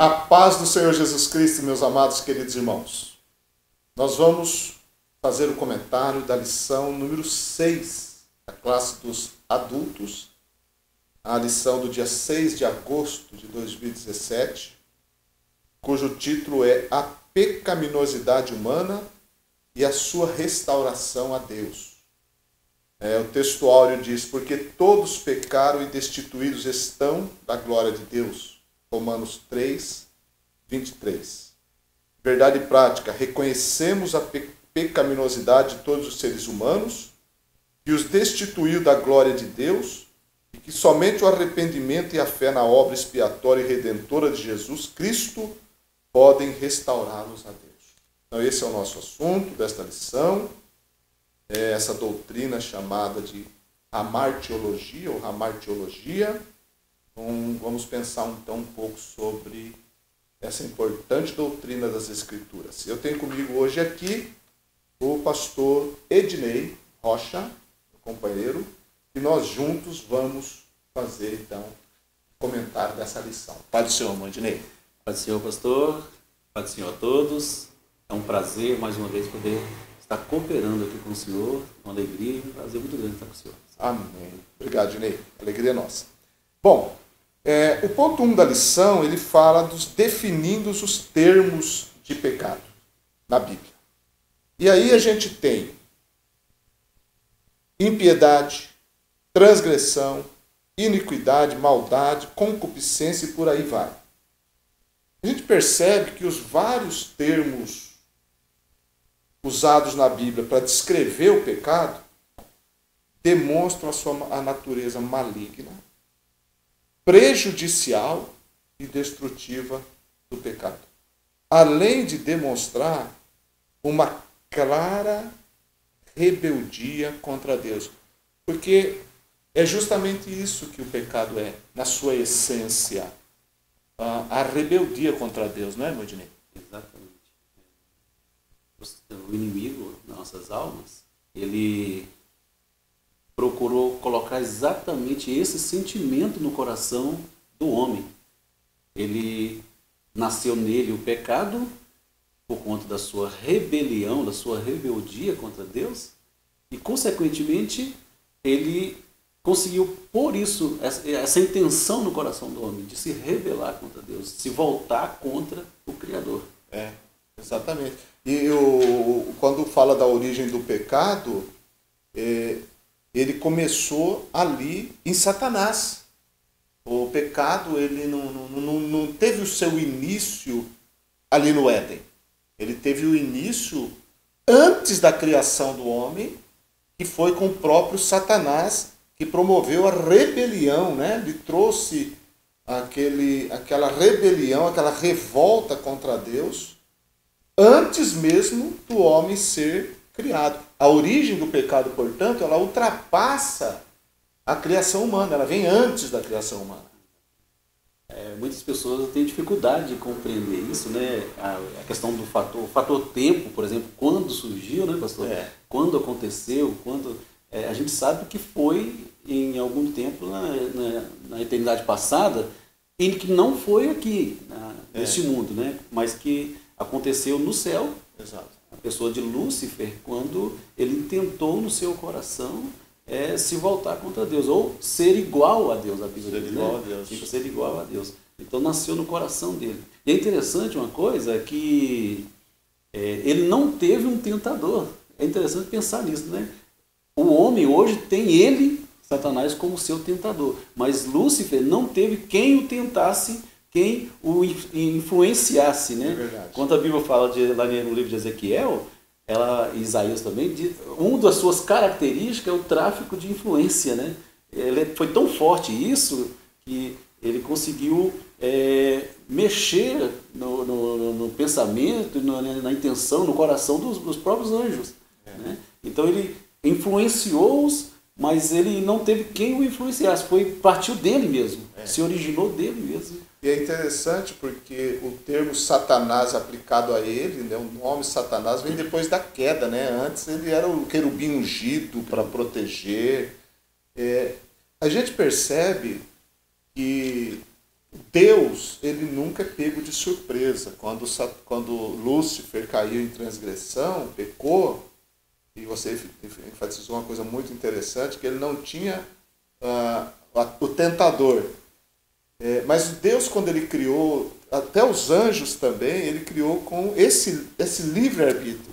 A paz do Senhor Jesus Cristo, meus amados queridos irmãos. Nós vamos fazer o comentário da lição número 6 da classe dos adultos, a lição do dia 6 de agosto de 2017, cujo título é A Pecaminosidade Humana e a Sua Restauração a Deus. O texto áureo diz, porque todos pecaram e destituídos estão da glória de Deus. Romanos 3, 23. Verdade prática, reconhecemos a pecaminosidade de todos os seres humanos, que os destituiu da glória de Deus, e que somente o arrependimento e a fé na obra expiatória e redentora de Jesus Cristo podem restaurá-los a Deus. Então esse é o nosso assunto desta lição, essa doutrina chamada de hamartiologia ou hamartiologia. Então, vamos pensar então um pouco sobre essa importante doutrina das Escrituras. Eu tenho comigo hoje aqui o pastor Ednei Rocha, meu companheiro, e nós juntos vamos fazer então o comentário dessa lição. Pai do Senhor, irmão Ednei. Pai do Senhor, pastor. Pai do Senhor a todos. É um prazer mais uma vez poder estar cooperando aqui com o Senhor, uma alegria e um prazer muito grande estar com o Senhor. Amém. Obrigado, Ednei. Alegria nossa. Bom, o ponto 1 da lição, ele fala definindo os termos de pecado na Bíblia. E aí a gente tem impiedade, transgressão, iniquidade, maldade, concupiscência e por aí vai. A gente percebe que os vários termos usados na Bíblia para descrever o pecado demonstram a natureza maligna, prejudicial e destrutiva do pecado, além de demonstrar uma clara rebeldia contra Deus, porque é justamente isso que o pecado é, na sua essência, a rebeldia contra Deus, não é, Modinei? Exatamente. O inimigo das nossas almas, ele procurou colocar exatamente esse sentimento no coração do homem. Ele nasceu nele o pecado por conta da sua rebelião, da sua rebeldia contra Deus, e consequentemente ele conseguiu pôr isso, essa intenção no coração do homem de se rebelar contra Deus, de se voltar contra o Criador. Exatamente. E quando fala da origem do pecado, ele começou ali em Satanás. O pecado ele não teve o seu início ali no Éden. Ele teve o início antes da criação do homem, que foi com o próprio Satanás, que promoveu a rebelião, né? Ele trouxe aquela rebelião, aquela revolta contra Deus, antes mesmo do homem ser criado. A origem do pecado, portanto, ela ultrapassa a criação humana, ela vem antes da criação humana. Muitas pessoas têm dificuldade de compreender isso, né? A questão do fator tempo, por exemplo, quando surgiu, né, pastor? Quando aconteceu, a gente sabe que foi em algum tempo na eternidade passada, e que não foi aqui, neste mundo, né? Mas que aconteceu no céu. Exato. A pessoa de Lúcifer, quando ele tentou no seu coração se voltar contra Deus, ou ser igual a Deus, a Bíblia diz, né? Ser igual a Deus. Então nasceu no coração dele. E é interessante uma coisa, que ele não teve um tentador. É interessante pensar nisso, né? O homem hoje tem ele, Satanás, como seu tentador, mas Lúcifer não teve quem o tentasse, quem o influenciasse, né? É verdade. Quando a Bíblia fala lá no livro de Ezequiel, Isaías também, uma das suas características é o tráfico de influência, né? Foi tão forte isso que ele conseguiu mexer no pensamento, na intenção, no coração dos próprios anjos. Né? Então ele influenciou-os, mas ele não teve quem o influenciasse, partiu dele mesmo, se originou dele mesmo. E é interessante porque o termo Satanás aplicado a ele, né, o nome Satanás vem depois da queda, né? Antes ele era o querubim ungido para proteger. A gente percebe que Deus, ele nunca é pego de surpresa. Quando Lúcifer caiu em transgressão, pecou, e você enfatizou uma coisa muito interessante, que ele não tinha o tentador. Mas Deus, quando ele criou, até os anjos também, ele criou com esse livre-arbítrio,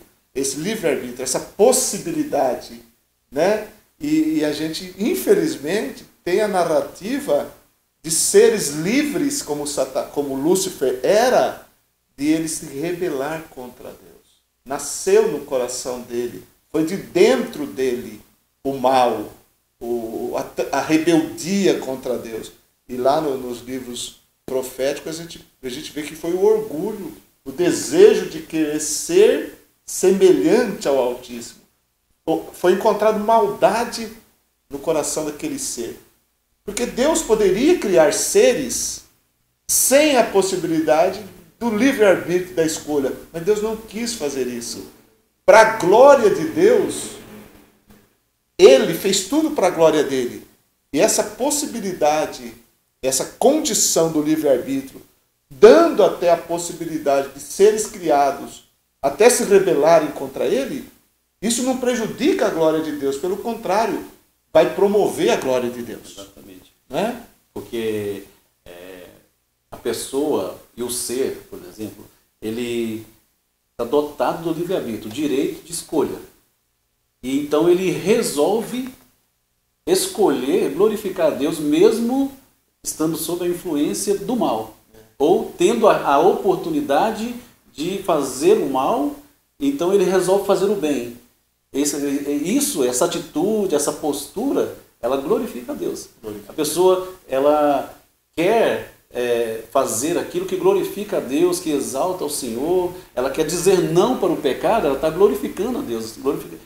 essa possibilidade, né? E a gente, infelizmente, tem a narrativa de seres livres, como Lúcifer era, de ele se rebelar contra Deus. Nasceu no coração dele, foi de dentro dele o mal, a rebeldia contra Deus. E lá nos livros proféticos a gente vê que foi o orgulho, o desejo de querer ser semelhante ao Altíssimo. Foi encontrado maldade no coração daquele ser. Porque Deus poderia criar seres sem a possibilidade do livre-arbítrio da escolha. Mas Deus não quis fazer isso. Para a glória de Deus, Ele fez tudo para a glória dele. E essa possibilidade, essa condição do livre-arbítrio, dando até a possibilidade de seres criados até se rebelarem contra Ele, isso não prejudica a glória de Deus. Pelo contrário, vai promover a glória de Deus. Exatamente. Né? Porque a pessoa e o ser, por exemplo, ele está dotado do livre-arbítrio, direito de escolha. E então ele resolve escolher, glorificar a Deus, mesmo estando sob a influência do mal. Ou tendo a oportunidade de fazer o mal, então ele resolve fazer o bem. Essa atitude, essa postura, ela glorifica a Deus. A pessoa, ela quer fazer aquilo que glorifica a Deus, que exalta o Senhor, ela quer dizer não para o pecado, ela está glorificando a Deus.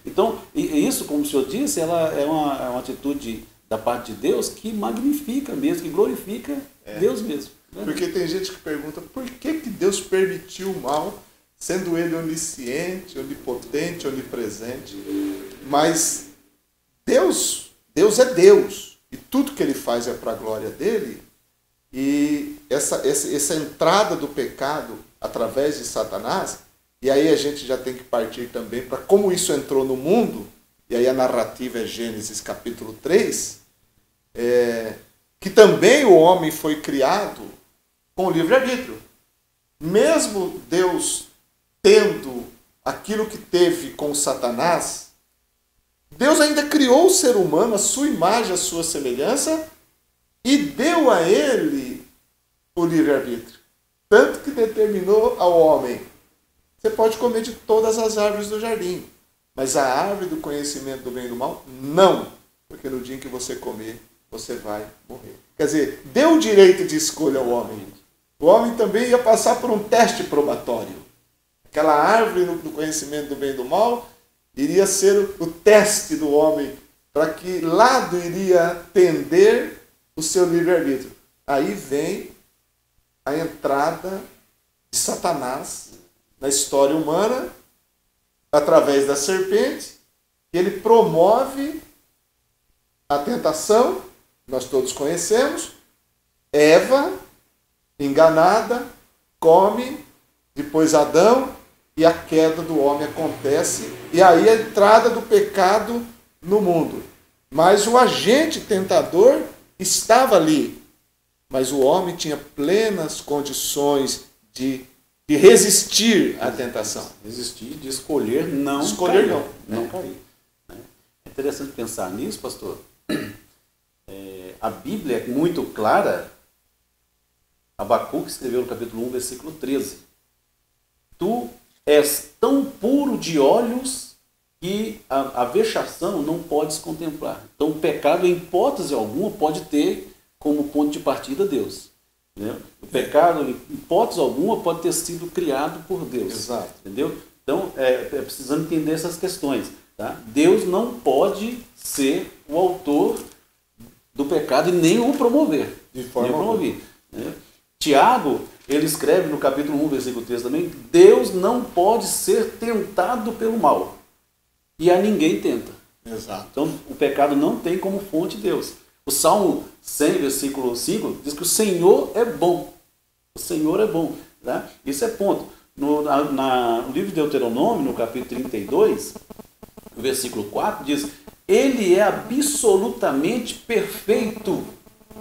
Então, isso, como o Senhor disse, ela é uma atitude da parte de Deus que magnifica mesmo, que glorifica Deus mesmo. Né? Porque tem gente que pergunta por que Deus permitiu o mal, sendo Ele onisciente, onipotente, onipresente. Mas Deus é Deus, e tudo que Ele faz é para a glória dEle. E essa entrada do pecado através de Satanás, e aí a gente já tem que partir também para como isso entrou no mundo, e aí a narrativa é Gênesis capítulo 3, que também o homem foi criado com o livre-arbítrio. Mesmo Deus tendo aquilo que teve com Satanás, Deus ainda criou o ser humano, a sua imagem, a sua semelhança, e deu a ele o livre-arbítrio. Tanto que determinou ao homem: você pode comer de todas as árvores do jardim, mas a árvore do conhecimento do bem e do mal, não. Porque no dia em que você comer, você vai morrer. Quer dizer, deu o direito de escolha ao homem. O homem também ia passar por um teste probatório. Aquela árvore do conhecimento do bem e do mal iria ser o teste do homem, para que lado iria tender o seu livre-arbítrio. Aí vem a entrada de Satanás na história humana, através da serpente. Ele promove a tentação, nós todos conhecemos. Eva, enganada, come, depois Adão, e a queda do homem acontece, e aí a entrada do pecado no mundo. Mas o agente tentador estava ali, mas o homem tinha plenas condições de resistir à tentação. Resistir, de escolher não escolher cair. Não cair. É interessante pensar nisso, pastor. A Bíblia é muito clara. Abacuque escreveu no capítulo 1, versículo 13. Tu és tão puro de olhos que a vexação não podes contemplar. Então o pecado, em hipótese alguma, pode ter como ponto de partida Deus. Né? O pecado, em hipótese alguma, pode ter sido criado por Deus. Exato. Entendeu? Então, precisamos entender essas questões. Tá? Deus não pode ser o autor do pecado e nem o promover. De forma promover. Né? Tiago, ele escreve no capítulo 1, versículo 3 também: Deus não pode ser tentado pelo mal. E a ninguém tenta. Exato. Então, o pecado não tem como fonte Deus. O Salmo 100, versículo 5, diz que o Senhor é bom. O Senhor é bom. Tá? Isso é ponto. No livro de Deuteronômio, no capítulo 32, o versículo 4, diz: Ele é absolutamente perfeito.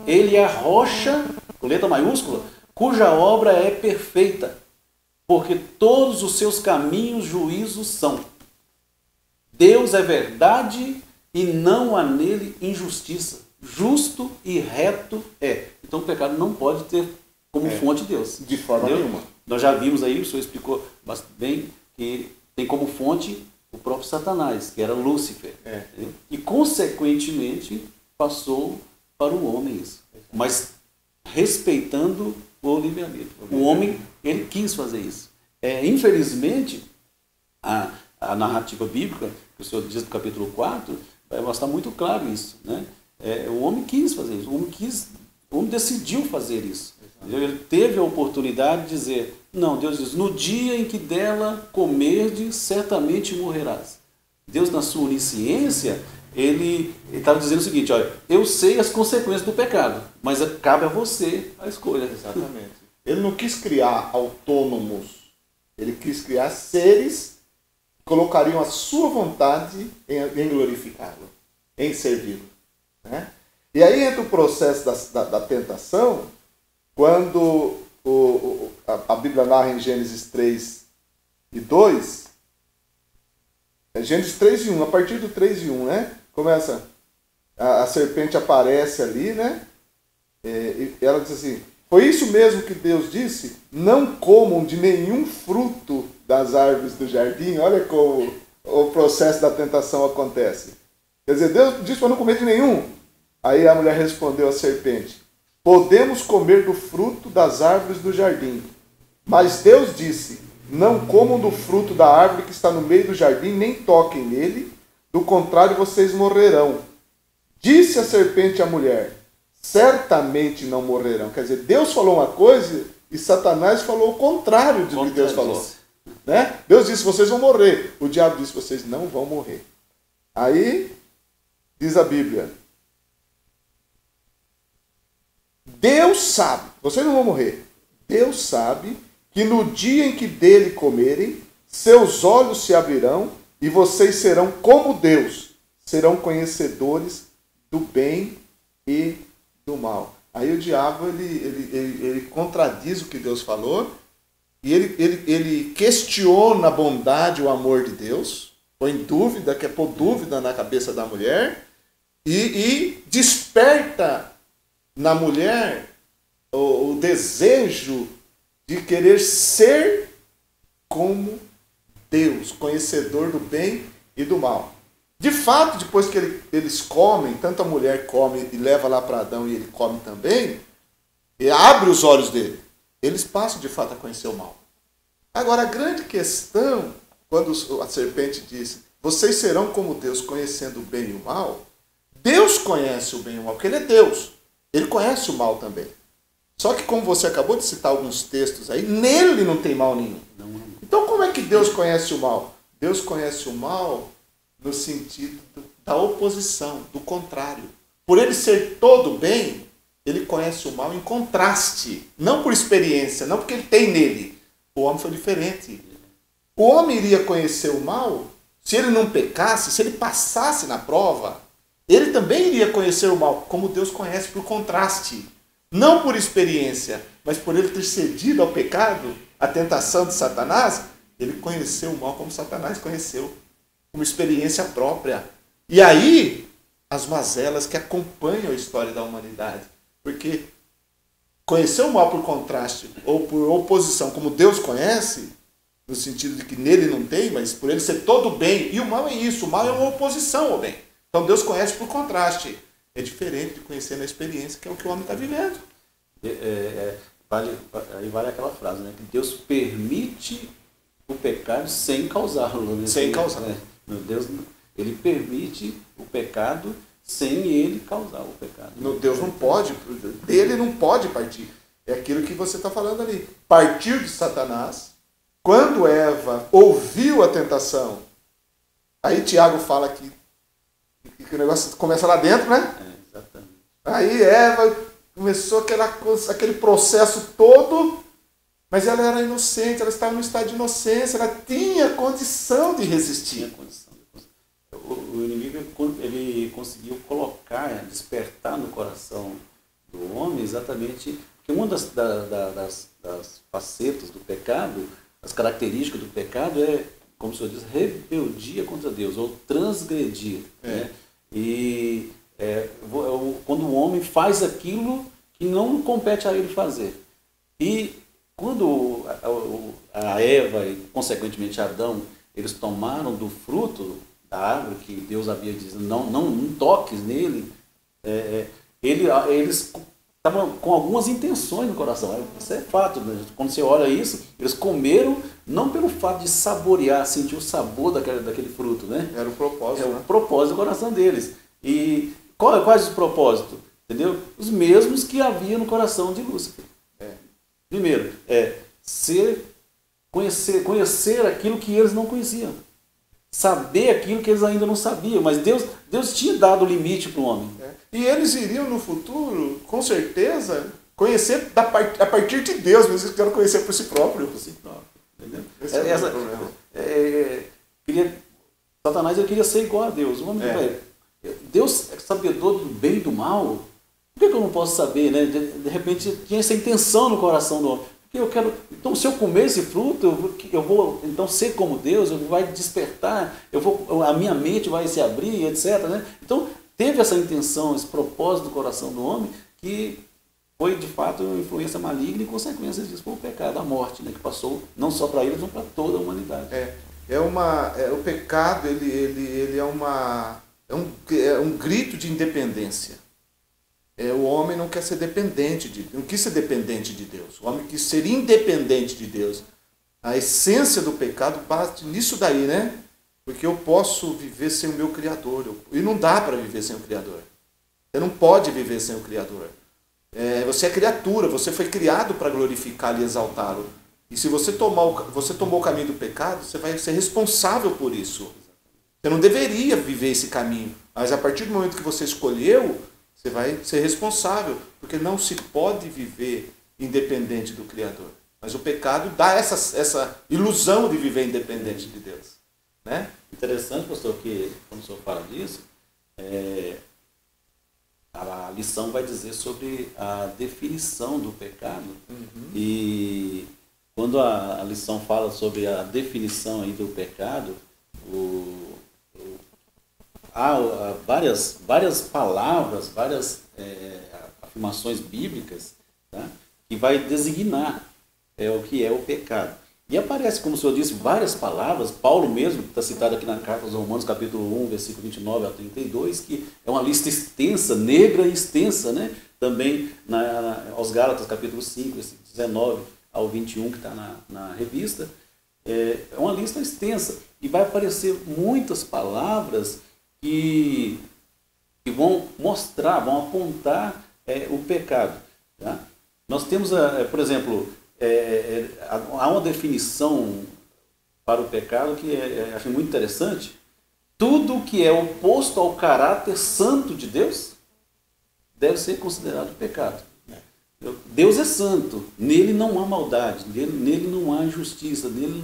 Ele é a rocha, com letra maiúscula, cuja obra é perfeita, porque todos os seus caminhos juízos são. Deus é verdade e não há nele injustiça. Justo e reto é. Então o pecado não pode ter como fonte Deus. De forma nenhuma. Nós já vimos aí, o senhor explicou bem, que tem como fonte o próprio Satanás, que era Lúcifer. E consequentemente passou para o homem isso. Mas respeitando o livre-arbítrio. O homem, ele quis fazer isso. Infelizmente, a narrativa bíblica, que o senhor diz no capítulo 4, vai mostrar muito claro isso. Né? O homem quis fazer isso, o homem decidiu fazer isso. Ele teve a oportunidade de dizer, não, Deus diz, no dia em que dela comerdes, certamente morrerás. Deus, na sua onisciência, ele estava dizendo o seguinte, olha, eu sei as consequências do pecado, mas cabe a você a escolha. Exatamente. Ele não quis criar autônomos, ele quis criar seres que colocariam a sua vontade em glorificá-lo, em servi-lo. Né? E aí entra o processo da tentação, quando a Bíblia narra em Gênesis 3 e 2, Gênesis 3 e 1, a partir do 3 e 1, né? Começa, a serpente aparece ali, né? E ela diz assim, foi isso mesmo que Deus disse? Não comam de nenhum fruto das árvores do jardim. Olha como o processo da tentação acontece. Quer dizer, Deus disse para não comer de nenhum. Aí a mulher respondeu à serpente, podemos comer do fruto das árvores do jardim. Mas Deus disse, não comam do fruto da árvore que está no meio do jardim, nem toquem nele, do contrário vocês morrerão. Disse a serpente à mulher, certamente não morrerão. Quer dizer, Deus falou uma coisa e Satanás falou o contrário do que Deus falou. Né? Deus disse, vocês vão morrer. O diabo disse, vocês não vão morrer. Aí, diz a Bíblia, Deus sabe, vocês não vão morrer. Deus sabe que no dia em que dele comerem, seus olhos se abrirão e vocês serão como Deus, serão conhecedores do bem e do mal. Aí o diabo ele contradiz o que Deus falou e ele questiona a bondade e o amor de Deus, põe dúvida, quer pôr dúvida na cabeça da mulher e desperta na mulher o desejo de querer ser como Deus, conhecedor do bem e do mal. De fato, depois que eles comem, tanto a mulher come e leva lá para Adão e ele come também, e abre os olhos dele, eles passam de fato a conhecer o mal. Agora, a grande questão, quando a serpente disse, vocês serão como Deus, conhecendo o bem e o mal, Deus conhece o bem e o mal, porque ele é Deus. Ele conhece o mal também. Só que, como você acabou de citar alguns textos aí, nele não tem mal nenhum. Então, como é que Deus conhece o mal? Deus conhece o mal no sentido da oposição, do contrário. Por ele ser todo bem, ele conhece o mal em contraste. Não por experiência, não porque ele tem nele. O homem foi diferente. O homem iria conhecer o mal se ele não pecasse, se ele passasse na prova. Ele também iria conhecer o mal, como Deus conhece, por contraste. Não por experiência, mas por ele ter cedido ao pecado, à tentação de Satanás, ele conheceu o mal como Satanás conheceu, como experiência própria. E aí, as mazelas que acompanham a história da humanidade. Porque conhecer o mal por contraste ou por oposição, como Deus conhece, no sentido de que nele não tem, mas por ele ser todo bem, e o mal é isso, o mal é uma oposição ao bem. Então Deus conhece por contraste. É diferente de conhecer na experiência, que é o que o homem está vivendo. Aí vale aquela frase, né? Que Deus permite o pecado sem causá-lo. Né? Sem causá-lo. Deus, ele permite o pecado sem ele causar o pecado. Deus não pode, dele não pode partir. É aquilo que você está falando ali. Partiu de Satanás, quando Eva ouviu a tentação, aí Tiago fala que o negócio começa lá dentro, né? Exatamente. Aí Eva começou aquele processo todo, mas ela era inocente, ela estava no estado de inocência, ela tinha condição de resistir. Tinha condição. O inimigo ele conseguiu colocar, despertar no coração do homem exatamente que uma das facetas do pecado, as características do pecado é, como o senhor diz, rebeldia contra Deus, ou transgredir. Né? E quando o homem faz aquilo que não compete a ele fazer. E quando a Eva e, consequentemente, Adão, eles tomaram do fruto da árvore que Deus havia dito, não toques nele, eles estavam com algumas intenções no coração. Isso é fato, né? Quando você olha isso, eles comeram não pelo fato de saborear, sentir o sabor daquele fruto, né? Era o propósito. O propósito do coração deles. E quais os propósitos? Entendeu? Os mesmos que havia no coração de Lúcifer. Primeiro, conhecer aquilo que eles não conheciam. Saber aquilo que eles ainda não sabiam. Mas Deus tinha dado o limite para o homem. E eles iriam no futuro, com certeza, conhecer a partir de Deus, mas eles queriam conhecer por si próprio. Por si próprio. Entendeu? Esse é o problema. Satanás ele queria ser igual a Deus. O homem, Deus é sabedor do bem e do mal. Por que eu não posso saber, né? De repente tinha essa intenção no coração do homem. Porque eu quero. Então, se eu comer esse fruto, eu vou então ser como Deus, vai despertar, a minha mente vai se abrir, etc. Né? Então, teve essa intenção, esse propósito do coração do homem, que foi de fato uma influência maligna e consequência disso foi o pecado, a morte, né? Que passou não só para eles, mas para toda a humanidade. O pecado ele é um grito de independência. O homem não quer ser não quis ser dependente de Deus. O homem quis ser independente de Deus. A essência do pecado bate nisso daí, né? Porque eu posso viver sem o meu Criador. E não dá para viver sem o Criador. Você não pode viver sem o Criador. Você é criatura, você foi criado para glorificá-lo e exaltá-lo. E se você tomou o caminho do pecado, você vai ser responsável por isso. Você não deveria viver esse caminho. Mas a partir do momento que você escolheu, você vai ser responsável, porque não se pode viver independente do Criador. Mas o pecado dá essa ilusão de viver independente de Deus. Né? Interessante, pastor, que quando o senhor fala disso, a lição vai dizer sobre a definição do pecado. E quando a lição fala sobre a definição aí do pecado, há várias palavras, várias afirmações bíblicas, tá? Que vai designar o que é o pecado. E aparece, como o senhor disse, várias palavras. Paulo mesmo, que está citado aqui na carta aos Romanos, capítulo 1, versículo 29 a 32, que é uma lista extensa, negra e extensa, né? Também aos Gálatas, capítulo 5, versículo 19 ao 21, que está na revista. É uma lista extensa. E vai aparecer muitas palavras que vão mostrar, vão apontar o pecado. Tá? Nós temos, por exemplo, há uma definição para o pecado que acho muito interessante. Tudo que é oposto ao caráter santo de Deus deve ser considerado pecado. Deus é santo, nele não há maldade, nele não há injustiça, nele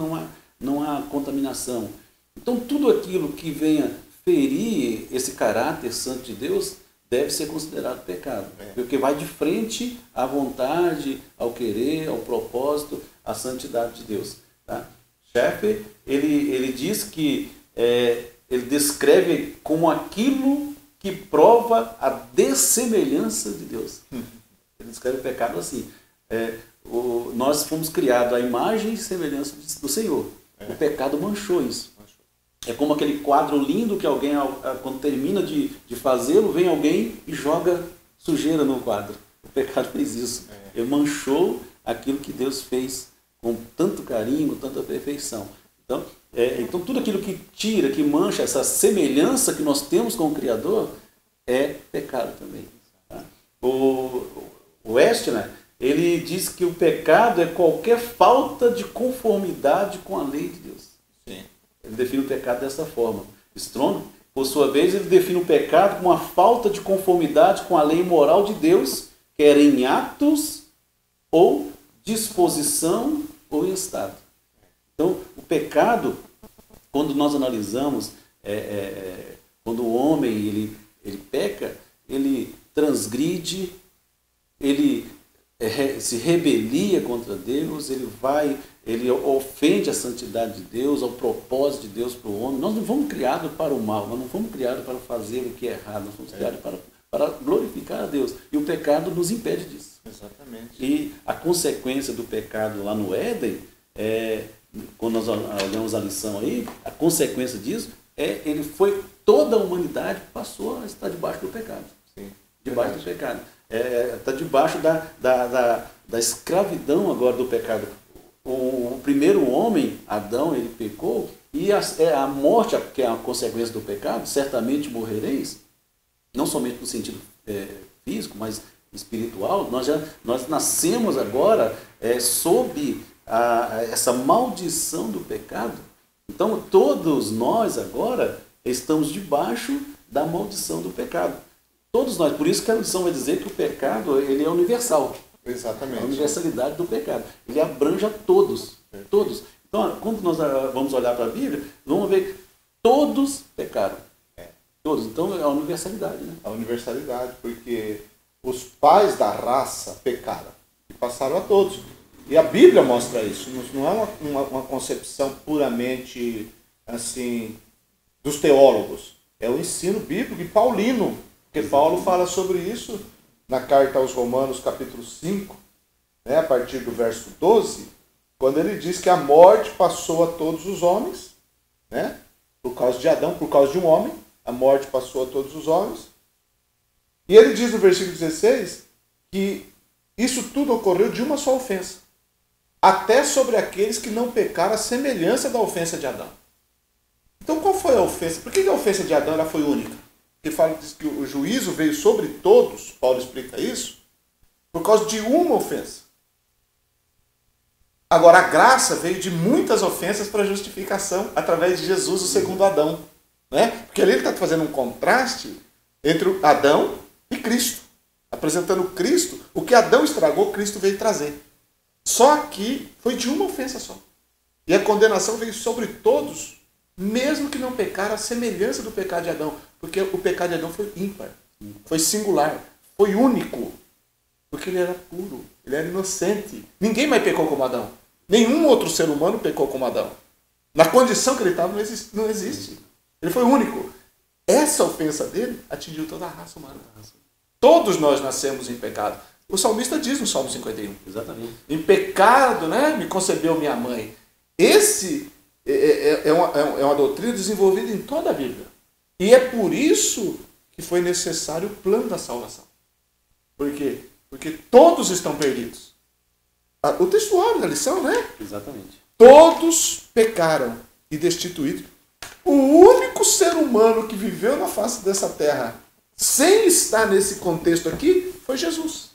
não há contaminação. Então tudo aquilo que venha ferir esse caráter santo de Deus deve ser considerado pecado, porque vai de frente à vontade, ao querer, ao propósito, à santidade de Deus. Tá? Schaeffer, ele diz que ele descreve como aquilo que prova a dessemelhança de Deus. Ele descreve o pecado assim. Nós fomos criados à imagem e semelhança do Senhor. O pecado manchou isso. É como aquele quadro lindo que alguém, quando termina de fazê-lo, vem alguém e joga sujeira no quadro. O pecado fez isso. Ele manchou aquilo que Deus fez com tanto carinho, com tanta perfeição. Então tudo aquilo que tira, que mancha essa semelhança que nós temos com o Criador, é pecado também. Tá? O Westner, ele diz que o pecado é qualquer falta de conformidade com a lei de Deus. Sim. Ele define o pecado dessa forma. Strong, por sua vez, ele define o pecado como uma falta de conformidade com a lei moral de Deus, quer em atos ou disposição ou em estado. Então, o pecado, quando nós analisamos, quando o homem ele peca, ele transgride, ele se rebelia contra Deus, ele ofende a santidade de Deus, ao propósito de Deus para o homem. Nós não fomos criados para o mal, nós não fomos criados para fazer o que é errado, nós fomos criados para glorificar a Deus. E o pecado nos impede disso. Exatamente. E a consequência do pecado lá no Éden, quando nós olhamos a lição aí, a consequência disso toda a humanidade passou a estar debaixo do pecado. Sim. Debaixo do pecado. Está debaixo da escravidão agora do pecado. O primeiro homem, Adão, ele pecou, e a morte, que é a consequência do pecado, certamente morrereis, não somente no sentido físico, mas espiritual. Nós nascemos agora sob essa maldição do pecado. Então, todos nós agora estamos debaixo da maldição do pecado. Todos nós. Por isso que a lição vai dizer que o pecado ele é universal. Exatamente. A universalidade do pecado. Ele abrange a todos. Todos. Então, quando nós vamos olhar para a Bíblia, vamos ver que todos pecaram. Todos. Então, é a universalidade. Né? A universalidade, porque os pais da raça pecaram e passaram a todos. E a Bíblia mostra isso. Não é uma concepção puramente assim dos teólogos. É o ensino bíblico e paulino. Porque Paulo fala sobre isso na carta aos Romanos, capítulo 5, a partir do verso 12, quando ele diz que a morte passou a todos os homens, por causa de Adão, por causa de um homem, a morte passou a todos os homens. E ele diz no versículo 16 que isso tudo ocorreu de uma só ofensa, até sobre aqueles que não pecaram a semelhança da ofensa de Adão. Então qual foi a ofensa? Por que a ofensa de Adão ela foi única? Ele diz que o juízo veio sobre todos, Paulo explica isso, por causa de uma ofensa. Agora, a graça veio de muitas ofensas para justificação, através de Jesus, o segundo Adão. Porque ali ele está fazendo um contraste entre Adão e Cristo, apresentando Cristo. O que Adão estragou, Cristo veio trazer. Só que foi de uma ofensa só. E a condenação veio sobre todos, mesmo que não pecaram a semelhança do pecado de Adão. Porque o pecado de Adão foi ímpar, foi singular, foi único. Porque ele era puro, ele era inocente. Ninguém mais pecou como Adão. Nenhum outro ser humano pecou como Adão. Na condição que ele estava, não existe. Ele foi único. Essa ofensa dele atingiu toda a raça humana. Todos nós nascemos em pecado. O salmista diz no Salmo 51. Exatamente. Em pecado, me concebeu minha mãe. Esse é uma doutrina desenvolvida em toda a Bíblia. E é por isso que foi necessário o plano da salvação. Por quê? Porque todos estão perdidos. O textuário da lição, Exatamente. Todos pecaram e destituídos. O único ser humano que viveu na face dessa terra sem estar nesse contexto aqui foi Jesus.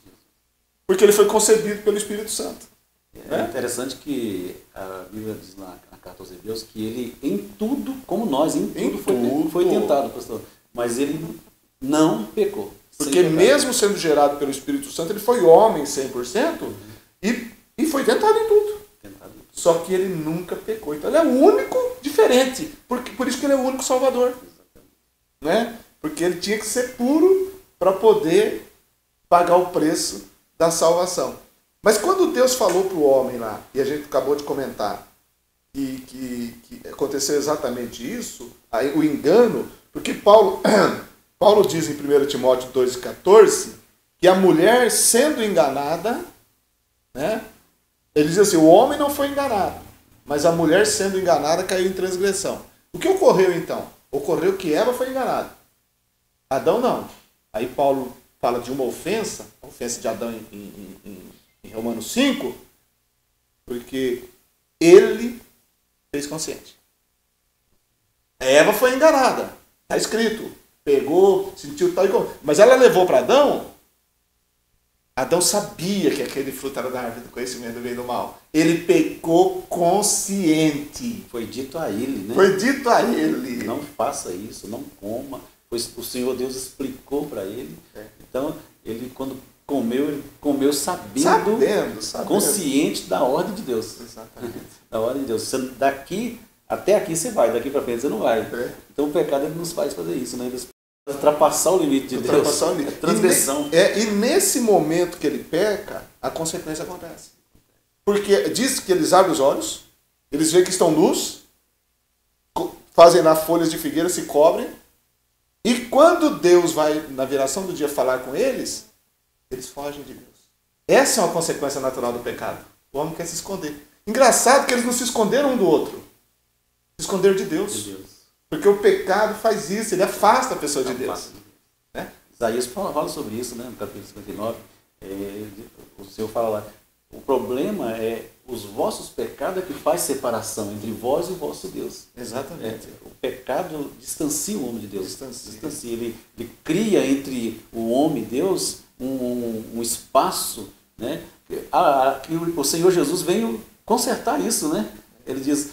Porque ele foi concebido pelo Espírito Santo. É interessante que a Bíblia diz na carta aos Hebreus que ele em tudo, como nós, em tudo foi tentado, pastor. Mas ele não pecou. Porque mesmo sendo gerado pelo Espírito Santo, ele foi homem 100% e foi tentado em tudo. Só que ele nunca pecou. Então ele é o único diferente. Por isso que ele é o único salvador. Porque ele tinha que ser puro para poder pagar o preço da salvação. Mas quando Deus falou para o homem lá, e a gente acabou de comentar, que aconteceu exatamente isso, aí o engano, porque Paulo diz em 1 Timóteo 2,14, que a mulher sendo enganada, ele diz assim, o homem não foi enganado, mas a mulher sendo enganada caiu em transgressão. O que ocorreu então? Ocorreu que Eva foi enganada. Adão não. Aí Paulo fala de uma ofensa, a ofensa de Adão em Romanos 5, porque ele fez consciente. Eva foi enganada. Está escrito. Pegou, sentiu tal e como. Mas ela levou para Adão Adão sabia que aquele fruto era da árvore do conhecimento do bem e do mal. Ele pecou consciente. Foi dito a ele, né? Foi dito a ele. Não faça isso, não coma. Pois o Senhor Deus explicou para ele. Então, ele quando comeu, ele comeu sabendo, consciente da ordem de Deus. Exatamente. Da ordem de Deus. Você, até aqui você vai, daqui para frente você não vai. Então o pecado ele nos faz fazer isso, né? Ele ultrapassar o limite de Deus. É transgressão. E nesse momento que ele peca, a consequência acontece. Porque diz que eles abrem os olhos, eles veem que estão nus, fazem lá folhas de figueira, se cobrem, e quando Deus vai, na viração do dia, falar com eles, eles fogem de Deus. Essa é uma consequência natural do pecado. O homem quer se esconder. Engraçado que eles não se esconderam um do outro. Se esconderam de Deus. Porque o pecado faz isso, ele afasta a pessoa de Deus. Né? Isaías fala sobre isso, né? No capítulo 59. O Senhor fala lá, o problema é os vossos pecados é que faz separação entre vós e o vosso Deus. Exatamente. O pecado distancia o homem de Deus. Distancia. Ele cria entre o homem e Deus um espaço, né? O Senhor Jesus veio consertar isso, né? Ele diz,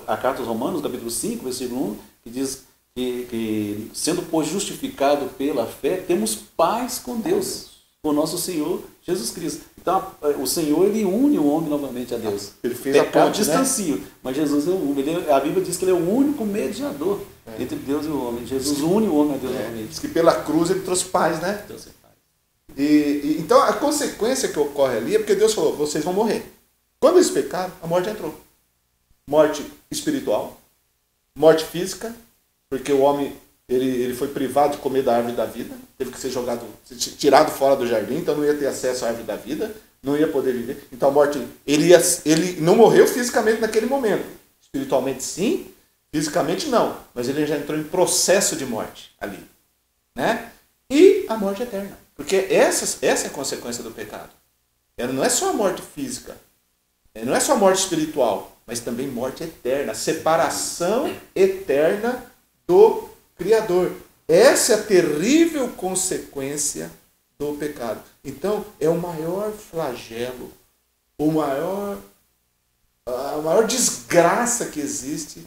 a carta aos Romanos, capítulo 5, versículo 1, que diz que sendo, pois, justificado pela fé, temos paz com Deus, com o nosso Senhor Jesus Cristo. Então, o Senhor, ele une o homem novamente a Deus. Ele fez pecado a ponte, distancia, né? Mas Jesus é o único. A Bíblia diz que ele é o único mediador entre Deus e o homem. Jesus une o homem a Deus novamente. Diz que pela cruz ele trouxe paz, né? Então, a consequência que ocorre ali é porque Deus falou, vocês vão morrer. Quando eles pecaram, a morte entrou. Morte espiritual, morte física, porque o homem ele foi privado de comer da árvore da vida, teve que ser tirado fora do jardim, então não ia ter acesso à árvore da vida, não ia poder viver. Então a morte, ele não morreu fisicamente naquele momento. Espiritualmente sim, fisicamente não, mas ele já entrou em processo de morte ali. Né? E a morte eterna, porque essa é a consequência do pecado. Ela não é só a morte física, não é só a morte espiritual, mas também morte eterna, separação eterna do Criador. Essa é a terrível consequência do pecado. Então, é o maior flagelo, a maior desgraça que existe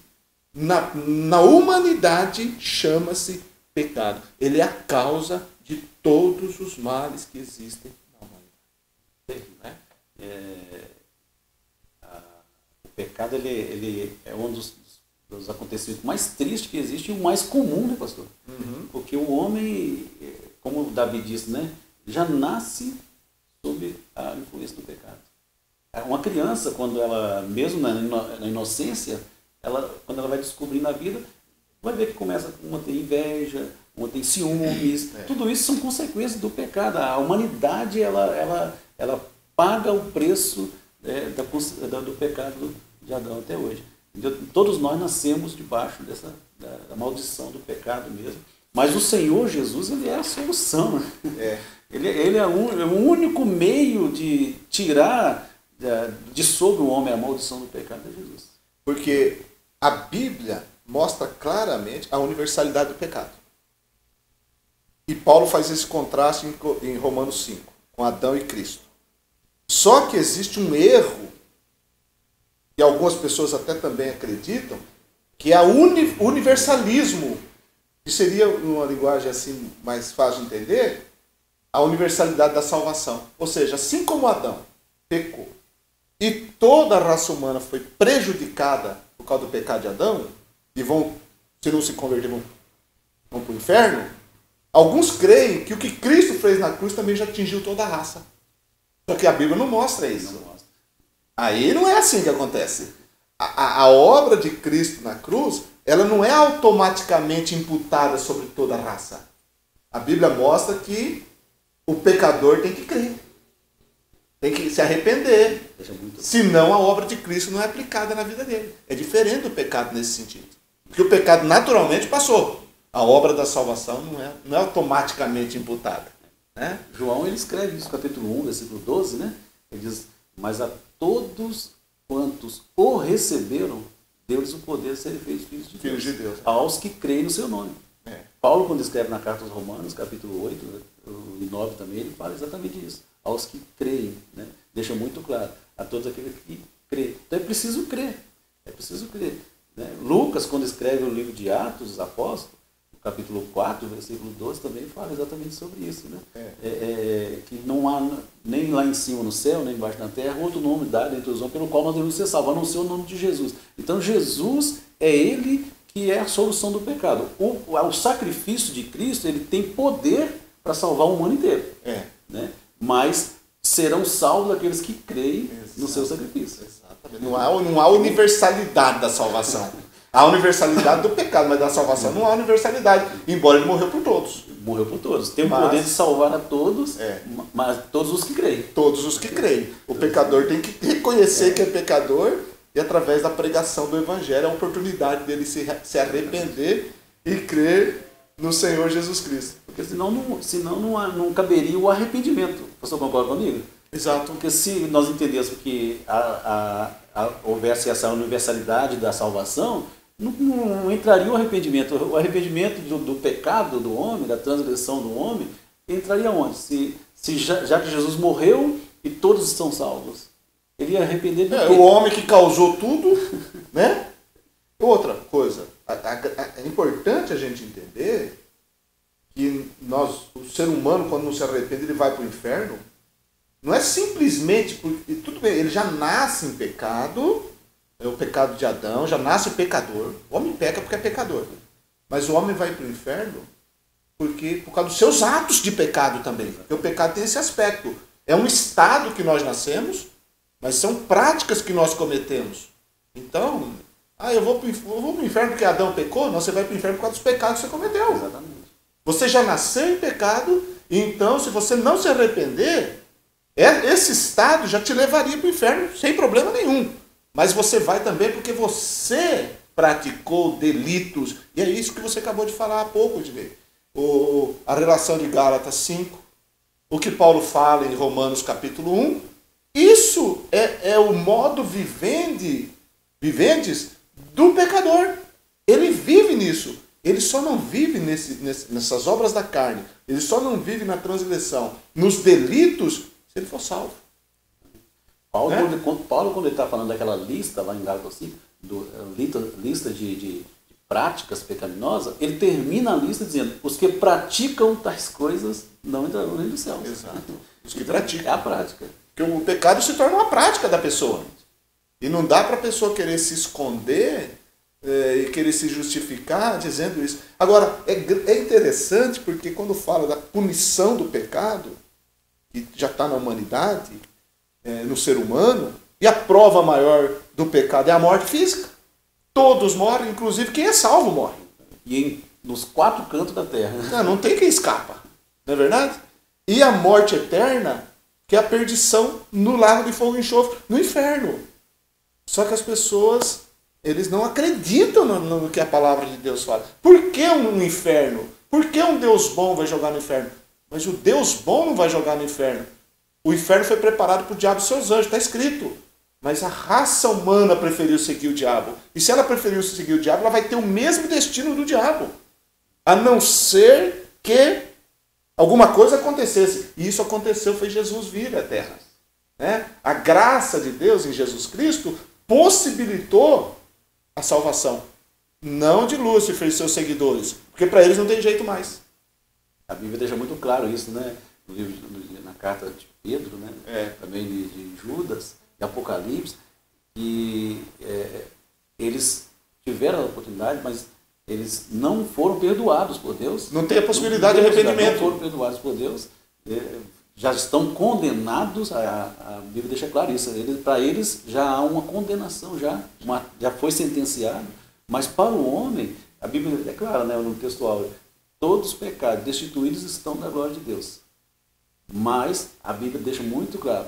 na humanidade, chama-se pecado. Ele é a causa de todos os males que existem na humanidade. Né? O pecado ele é um dos acontecimentos mais tristes que existe e o mais comum, né, pastor? Uhum. Porque o homem, como Davi disse, né, já nasce sob a influência do pecado. Uma criança, quando ela, mesmo na inocência, quando ela vai descobrindo a vida, vai ver que começa uma ter inveja, uma tem ciúmes. Tudo isso são consequências do pecado. A humanidade ela paga o preço do pecado de Adão até hoje. Todos nós nascemos debaixo da maldição do pecado mesmo. Mas o Senhor Jesus, ele é a solução. Né? Ele é o único meio de tirar de sobre o homem a maldição do pecado de Jesus. Porque a Bíblia mostra claramente a universalidade do pecado. E Paulo faz esse contraste em Romanos 5, com Adão e Cristo. Só que existe um erro, e algumas pessoas até também acreditam, que é o universalismo, que seria, numa linguagem assim mais fácil de entender, a universalidade da salvação. Ou seja, assim como Adão pecou, e toda a raça humana foi prejudicada por causa do pecado de Adão, e se não se converter, vão para o inferno, alguns creem que o que Cristo fez na cruz também já atingiu toda a raça. Só que a Bíblia não mostra isso. Aí não é assim que acontece. A obra de Cristo na cruz, ela não é automaticamente imputada sobre toda a raça. A Bíblia mostra que o pecador tem que crer. Tem que se arrepender. Senão a obra de Cristo não é aplicada na vida dele. É diferente do pecado nesse sentido. Porque o pecado naturalmente passou. A obra da salvação não é automaticamente imputada. Né? João ele escreve isso, capítulo 1, versículo 12, né? Ele diz, mas a todos quantos o receberam, deu-lhes o poder de serem feitos filhos de Deus. Aos que creem no seu nome. Paulo, quando escreve na carta aos Romanos, capítulo 8 e 9 também, ele fala exatamente isso. aos que creem. Né? Deixa muito claro, a todos aqueles que creem. Então é preciso crer. É preciso crer. Né? Lucas, quando escreve o livro de Atos dos Apóstolos, no capítulo 4, versículo 12, também fala exatamente sobre isso. Né? Que não há nem lá em cima no céu, nem embaixo na terra, outro nome dado entre os homens pelo qual nós devemos ser salvos, a não ser o nome de Jesus. Então Jesus é Ele que é a solução do pecado. O sacrifício de Cristo, ele tem poder para salvar o mundo inteiro. Né? Mas serão salvos aqueles que creem no seu sacrifício. Exatamente. Não há universalidade da salvação. Há universalidade do pecado, mas da salvação não há universalidade, embora ele morreu por todos. Morreu por todos. Tem o poder de salvar a todos, mas todos os que creem. Todos os que creem. O pecador tem que reconhecer que é pecador, e através da pregação do Evangelho, a oportunidade dele se arrepender e crer no Senhor Jesus Cristo. Porque senão não caberia o arrependimento. Você concorda comigo? Exato. Porque se nós entendêssemos que houvesse essa universalidade da salvação, não entraria o arrependimento. O arrependimento do pecado do homem, da transgressão do homem, entraria onde? Já que Jesus morreu e todos estão salvos. Ele ia arrepender do quê? O homem que causou tudo, né? Outra coisa, é importante a gente entender que o ser humano, quando não se arrepende, ele vai para o inferno. Não é simplesmente porque, tudo bem, ele já nasce em pecado, é o pecado de Adão, já nasce pecador. O homem peca porque é pecador. Mas o homem vai para o inferno por causa dos seus atos de pecado também. Porque o pecado tem esse aspecto. É um estado que nós nascemos, mas são práticas que nós cometemos. Então, eu vou para o inferno porque Adão pecou? Não, você vai para o inferno por causa dos pecados que você cometeu. Exatamente. Você já nasceu em pecado, então se você não se arrepender, esse estado já te levaria para o inferno sem problema nenhum. Mas você vai também porque você praticou delitos. E é isso que você acabou de falar há pouco, Ednei. A relação de Gálatas 5, o que Paulo fala em Romanos capítulo 1, isso é o modo viventes do pecador. Ele vive nisso. Ele só não vive nessas obras da carne. Ele só não vive na transgressão, nos delitos, se ele for salvo. Paulo, quando ele está falando daquela lista lá em Gálatas 5, lista de práticas pecaminosas, ele termina a lista dizendo: os que praticam tais coisas não entrarão no reino dos céus. Exato. Os que praticam. É a prática. Porque o pecado se torna uma prática da pessoa. E não dá para a pessoa querer se esconder e querer se justificar dizendo isso. Agora, é interessante porque quando fala da punição do pecado, que já está na humanidade, no ser humano, e a prova maior do pecado é a morte física. Todos morrem, inclusive quem é salvo morre. E nos 4 cantos da terra. Não tem quem escapa. Não é verdade? E a morte eterna, que é a perdição no lago de fogo e enxofre, no inferno. Só que as pessoas, eles não acreditam no que a palavra de Deus fala. Por que um inferno? Por que um Deus bom vai jogar no inferno? Mas o Deus bom não vai jogar no inferno. O inferno foi preparado para o diabo e seus anjos, está escrito. Mas a raça humana preferiu seguir o diabo. E se ela preferiu seguir o diabo, ela vai ter o mesmo destino do diabo. A não ser que alguma coisa acontecesse. E isso aconteceu, foi Jesus vir à Terra. A graça de Deus em Jesus Cristo possibilitou a salvação. Não de Lúcifer e seus seguidores. Porque para eles não tem jeito mais. A Bíblia deixa muito claro isso, né? Na carta de Pedro, né? Também de Judas, de Apocalipse, que eles tiveram a oportunidade, mas eles não foram perdoados por Deus. Não tem a possibilidade de arrependimento. Não foram perdoados por Deus. Já estão condenados, a Bíblia deixa claro isso. Para eles já há uma condenação, já foi sentenciado. Mas para o homem, a Bíblia é clara, né, no textual, todos os pecados destituídos estão da glória de Deus. Mas a Bíblia deixa muito claro,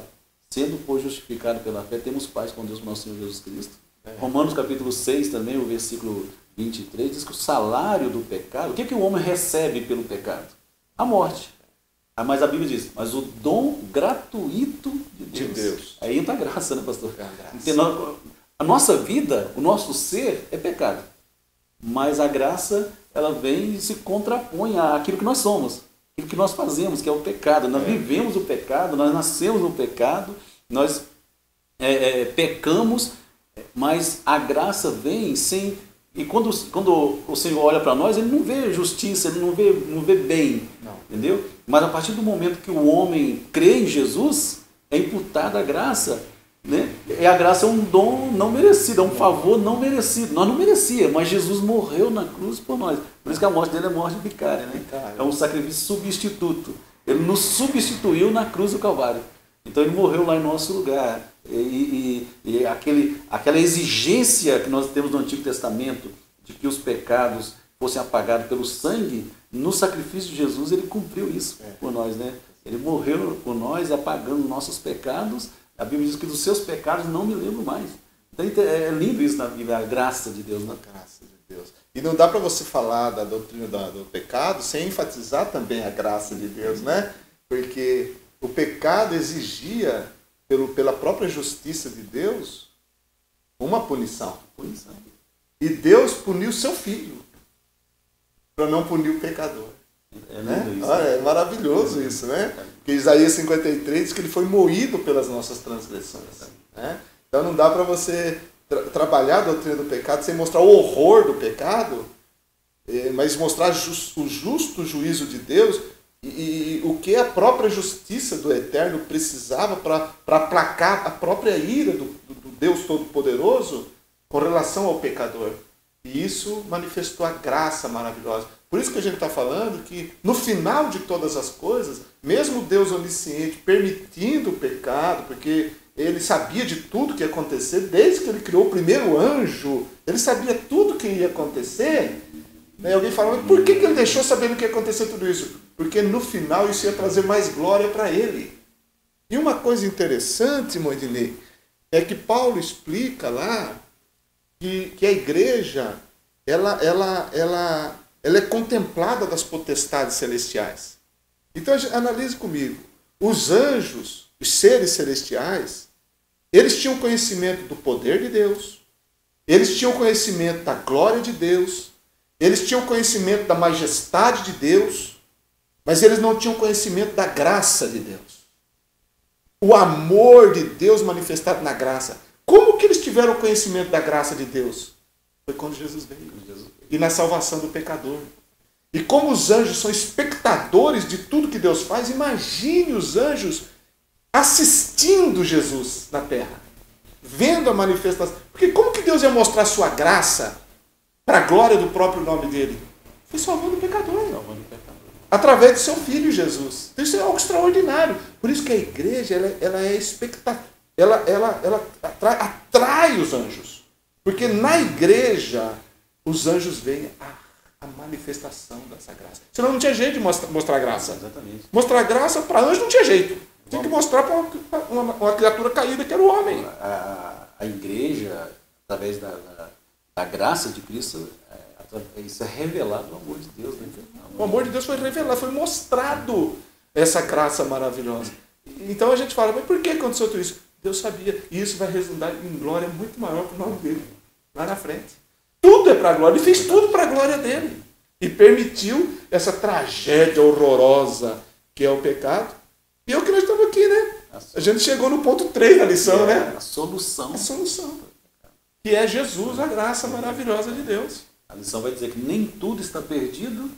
sendo pois justificado pela fé, temos paz com Deus, nosso Senhor Jesus Cristo. Romanos capítulo 6 também, o versículo 23, diz que o salário do pecado, o que o homem recebe pelo pecado? A morte. Mas a Bíblia diz, mas o dom gratuito de Deus. Aí entra a graça, né, pastor? A nossa vida, o nosso ser é pecado. Mas a graça, ela vem e se contrapõe àquilo que nós somos. aquilo que nós fazemos, que é o pecado. Nós vivemos o pecado, nós nascemos no pecado, nós pecamos, mas a graça vem sem... E quando o Senhor olha para nós, Ele não vê justiça, Ele não vê bem, entendeu? Mas a partir do momento que o homem crê em Jesus, é imputada a graça, né? E a graça é um dom não merecido, é um favor não merecido. Nós não merecíamos, mas Jesus morreu na cruz por nós. Por isso que a morte dele é morte vicária, né? É um sacrifício substituto. Ele nos substituiu na cruz do Calvário. Então ele morreu lá em nosso lugar. E aquela exigência que nós temos no Antigo Testamento de que os pecados fossem apagados pelo sangue, no sacrifício de Jesus ele cumpriu isso por nós, né? Ele morreu por nós, apagando nossos pecados. A Bíblia diz que dos seus pecados não me lembro mais. Então é lindo isso na Bíblia, a graça de Deus. Né? A graça de Deus. E não dá para você falar da doutrina do pecado sem enfatizar também a graça de Deus, né? Porque o pecado exigia, pela própria justiça de Deus, uma punição. E Deus puniu seu filho para não punir o pecador. É maravilhoso isso, né? Porque Isaías 53 diz que ele foi moído pelas nossas transgressões. Né? Então não dá para você trabalhar a doutrina do pecado sem mostrar o horror do pecado, mas mostrar o justo juízo de Deus e o que a própria justiça do Eterno precisava para aplacar a própria ira do Deus Todo-Poderoso com relação ao pecador. E isso manifestou a graça maravilhosa. Por isso que a gente está falando que no final de todas as coisas, mesmo Deus onisciente permitindo o pecado, porque ele sabia de tudo que ia acontecer, desde que ele criou o primeiro anjo, ele sabia tudo que ia acontecer. E alguém fala, mas por que ele deixou sabendo que ia acontecer tudo isso? Porque no final isso ia trazer mais glória para ele. E uma coisa interessante, Moidinei, é que Paulo explica lá que a igreja ela é contemplada das potestades celestiais. Então analise comigo. Os anjos, os seres celestiais, eles tinham conhecimento do poder de Deus, eles tinham conhecimento da glória de Deus, eles tinham conhecimento da majestade de Deus, mas eles não tinham conhecimento da graça de Deus. O amor de Deus manifestado na graça. Como que eles tiveram conhecimento da graça de Deus? Foi quando Jesus veio. E na salvação do pecador. E como os anjos são espectadores de tudo que Deus faz, imagine os anjos assistindo Jesus na terra, vendo a manifestação. Porque como que Deus ia mostrar a sua graça para a glória do próprio nome dele? Foi salvando o pecador. Através do seu filho Jesus. Então isso é algo extraordinário. Por isso que a igreja ela é expectativa. Ela atrai os anjos. Porque na igreja os anjos veem a manifestação dessa graça. Senão não tinha jeito de mostrar graça. Exatamente. Mostrar graça para anjo não tinha jeito. Tinha que mostrar para uma criatura caída que era o homem. A igreja, através da graça de Cristo, isso é revelado o amor de Deus. Né? O amor de Deus foi revelado, foi mostrado essa graça maravilhosa. Então a gente fala, mas por que aconteceu tudo isso? Deus sabia. E isso vai resultar em glória muito maior para o nome dele, lá na frente. Tudo é para a glória. Ele fez tudo para a glória dele. E permitiu essa tragédia horrorosa que é o pecado. E é o que nós estamos aqui, né? A gente chegou no ponto 3 da lição, né? A solução. A solução. Que é Jesus, a graça maravilhosa de Deus. A lição vai dizer que nem tudo está perdido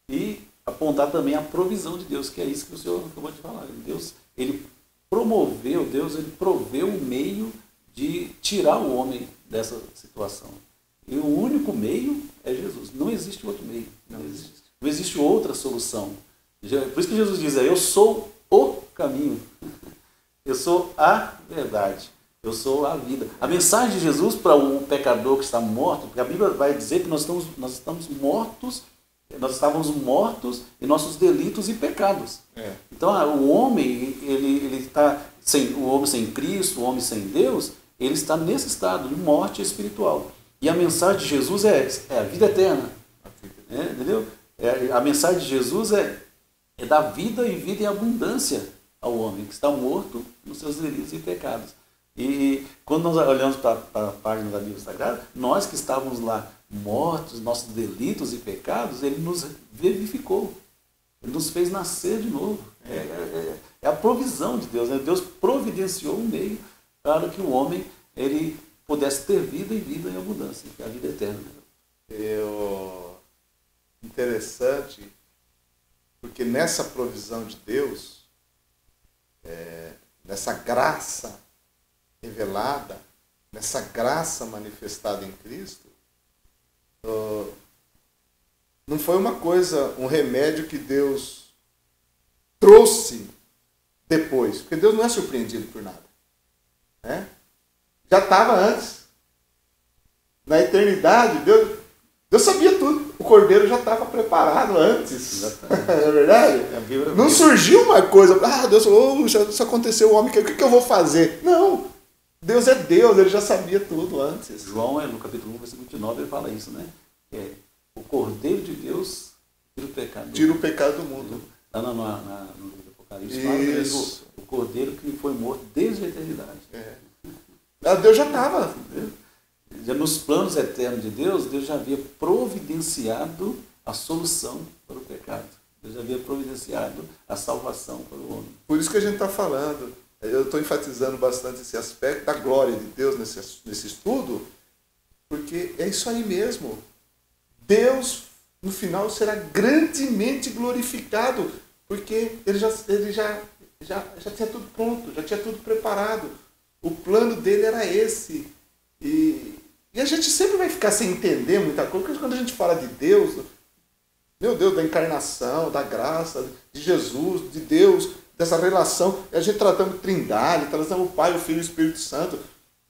e apontar também a provisão de Deus, que é isso que o Senhor acabou de falar. Deus, ele proveu um meio de tirar o homem dessa situação. E o único meio é Jesus. Não existe outro meio. Não existe outra solução. Por isso que Jesus diz, eu sou o caminho. Eu sou a verdade. Eu sou a vida. A mensagem de Jesus para o pecador que está morto, porque a Bíblia vai dizer que nós estamos mortos, nós estávamos mortos em nossos delitos e pecados. Então o homem, ele está o homem sem Cristo, o homem sem Deus, ele está nesse estado de morte espiritual. E a mensagem de Jesus é a vida eterna. Entendeu? A mensagem de Jesus é dar vida e vida em abundância ao homem que está morto nos seus delitos e pecados. E quando nós olhamos para a página da Bíblia Sagrada, nós que estávamos lá mortos, nossos delitos e pecados, ele nos vivificou. Ele nos fez nascer de novo. É a provisão de Deus, né? Deus providenciou um meio para que o homem ele pudesse ter vida e vida em abundância, que é a vida eterna. Interessante, porque nessa provisão de Deus, nessa graça revelada, nessa graça manifestada em Cristo, não foi uma coisa, um remédio que Deus trouxe depois, porque Deus não é surpreendido por nada, né? Já estava antes. Na eternidade, Deus sabia tudo. O cordeiro já estava preparado antes. Não é verdade? Não surgiu uma coisa, Deus falou, isso aconteceu, o homem, o que eu vou fazer? Não. Deus é Deus, ele já sabia tudo antes. João, no capítulo 1, versículo 29, ele fala isso, né? O cordeiro de Deus tira o pecado do mundo. Tira o pecado do mundo. Lá no livro do Apocalipse, fala o cordeiro que foi morto desde a eternidade. Deus já estava. Já nos planos eternos de Deus, Deus já havia providenciado a solução para o pecado. Deus já havia providenciado a salvação para o homem. Por isso que a gente está falando. Eu estou enfatizando bastante esse aspecto da glória de Deus nesse estudo, porque é isso aí mesmo. Deus, no final, será grandemente glorificado, porque ele já tinha tudo pronto, já tinha tudo preparado. O plano dele era esse. E a gente sempre vai ficar sem entender muita coisa, porque quando a gente fala de Deus, meu Deus, da encarnação, da graça, de Jesus, de Deus, dessa relação, a gente tratando trindade, tratando o Pai, o Filho e o Espírito Santo.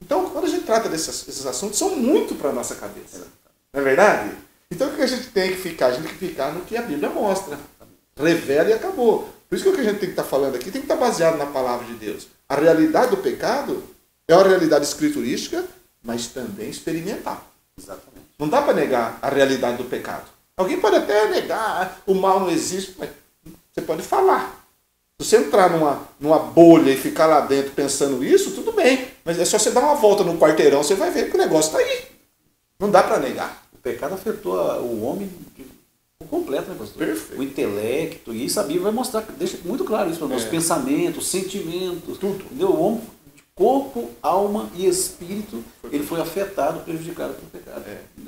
Então, quando a gente trata desses assuntos, são muito para a nossa cabeça. Não é verdade? Então, o que a gente tem que ficar? A gente tem que ficar no que a Bíblia mostra. Revela e acabou. Por isso que o que a gente tem que estar falando aqui tem que estar baseado na palavra de Deus. A realidade do pecado é uma realidade escriturística, mas também experimental. Exatamente. Não dá para negar a realidade do pecado. Alguém pode até negar, o mal não existe, mas você pode falar. Se você entrar numa bolha e ficar lá dentro pensando isso, tudo bem. Mas é só você dar uma volta no quarteirão, você vai ver que o negócio está aí. Não dá para negar. O pecado afetou o homem por completo, né, pastor? Perfeito. O intelecto, e isso a Bíblia vai mostrar, deixa muito claro isso para nós, pensamentos, sentimentos, tudo. Entendeu? O homem, corpo, alma e espírito, ele foi afetado, prejudicado pelo pecado.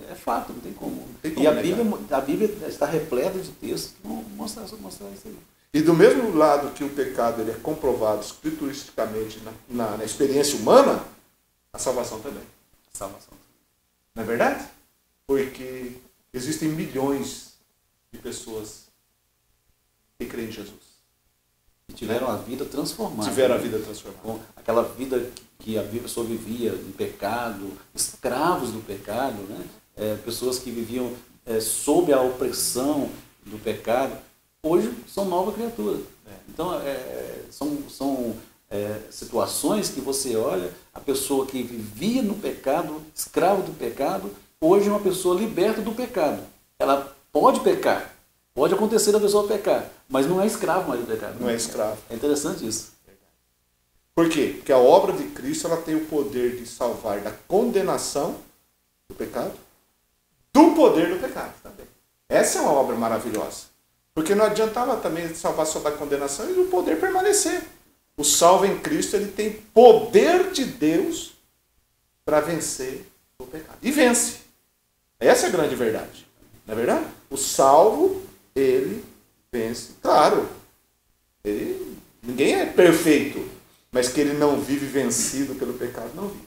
É fato, não tem como. E a Bíblia está repleta de textos que vão mostrar isso aí. E do mesmo lado que o pecado ele é comprovado escrituristicamente na experiência humana, a salvação também. Não é verdade? Porque existem milhões de pessoas que creem em Jesus. E tiveram a vida transformada. Com aquela vida que a pessoa vivia em pecado, escravos do pecado, né? Pessoas que viviam sob a opressão do pecado, hoje são nova criatura. Então, são situações que você olha, a pessoa que vivia no pecado, escravo do pecado, hoje é uma pessoa liberta do pecado. Ela pode pecar, pode acontecer da pessoa pecar, mas não é escravo mais do pecado. Não é escravo. É interessante isso. Por quê? Porque a obra de Cristo ela tem o poder de salvar da condenação do pecado, do poder do pecado também. Essa é uma obra maravilhosa. Porque não adiantava também salvar só da condenação e do poder permanecer. O salvo em Cristo ele tem poder de Deus para vencer o pecado. E vence. Essa é a grande verdade. Não é verdade? O salvo, ele vence. Claro, ninguém é perfeito, mas que ele não vive vencido pelo pecado, não vive.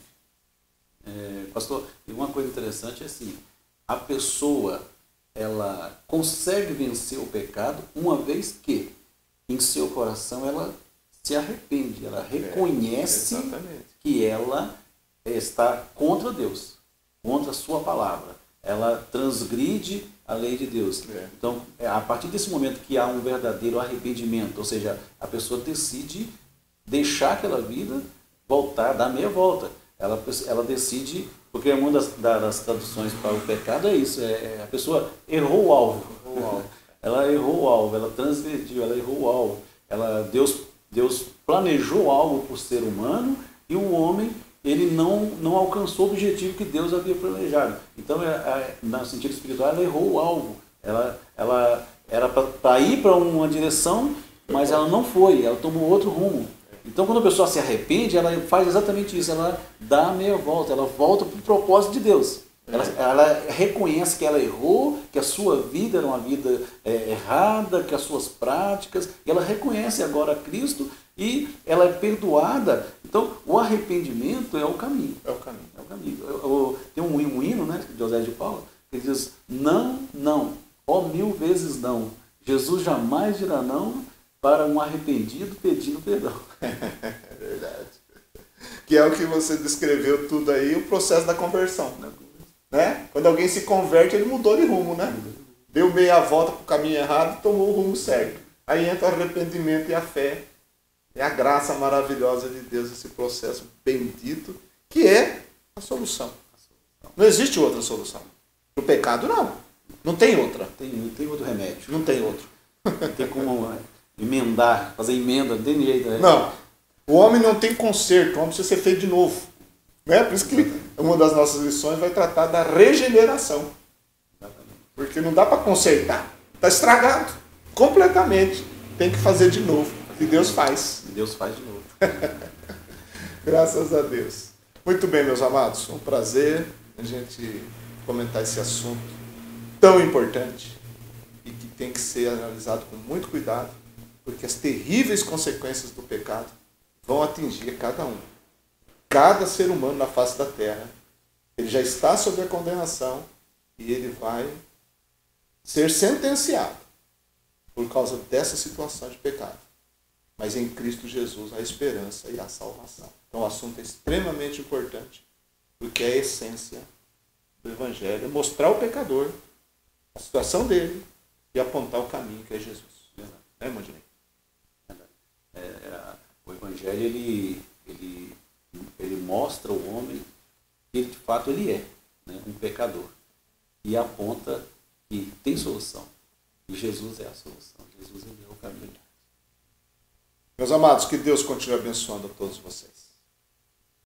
Pastor, e uma coisa interessante é assim, a pessoa ela consegue vencer o pecado uma vez que em seu coração ela se arrepende, ela reconhece que ela está contra Deus, contra a sua palavra, ela transgride a lei de Deus. Então, a partir desse momento que há um verdadeiro arrependimento, ou seja, a pessoa decide deixar aquela vida, voltar, dar meia volta. Ela decide, porque uma das traduções para o pecado é isso, a pessoa errou o alvo. Ela errou o alvo, ela transgrediu, ela errou o alvo. Deus planejou algo para o ser humano e o homem ele não alcançou o objetivo que Deus havia planejado. Então, no sentido espiritual, ela errou o alvo. Ela Era para ir para uma direção, mas ela não foi, ela tomou outro rumo. Então, quando a pessoa se arrepende, ela faz exatamente isso, ela dá a meia volta, ela volta para o propósito de Deus. Ela reconhece que ela errou, que a sua vida era uma vida errada, que as suas práticas, e ela reconhece agora Cristo e ela é perdoada. Então, o arrependimento é o caminho. É o caminho. É o caminho. Tem um hino, né, de José de Paula, que diz: não, não, ó 1000 vezes não. Jesus jamais dirá não para um arrependido pedindo perdão. É verdade. Que é o que você descreveu tudo aí, o processo da conversão. Né? Quando alguém se converte, ele mudou de rumo, né? Deu meia volta para o caminho errado e tomou o rumo certo. Aí entra o arrependimento e a fé. É a graça maravilhosa de Deus, esse processo bendito, que é a solução. Não existe outra solução. O pecado, não. Não tem outra. Não tem outro remédio. Não tem outro. Não tem como emendar, fazer emenda, não tem jeito. Não. O homem não tem conserto, o homem precisa ser feito de novo. Né? Por isso que uma das nossas lições vai tratar da regeneração. Porque não dá para consertar. Está estragado. Completamente. Tem que fazer de novo. E Deus faz. E Deus faz de novo. Graças a Deus. Muito bem, meus amados. Um prazer a gente comentar esse assunto tão importante e que tem que ser analisado com muito cuidado, porque as terríveis consequências do pecado vão atingir cada um. Cada ser humano na face da terra, ele já está sob a condenação e ele vai ser sentenciado por causa dessa situação de pecado. Mas em Cristo Jesus a esperança e a salvação. Então o assunto é extremamente importante, porque é a essência do Evangelho, é mostrar ao pecador a situação dele e apontar o caminho que é Jesus. Né, irmão Dinei? O Evangelho, ele mostra o homem que de fato ele é, né, um pecador. E aponta que tem solução. E Jesus é a solução. Jesus é o caminho. Meus amados, que Deus continue abençoando a todos vocês.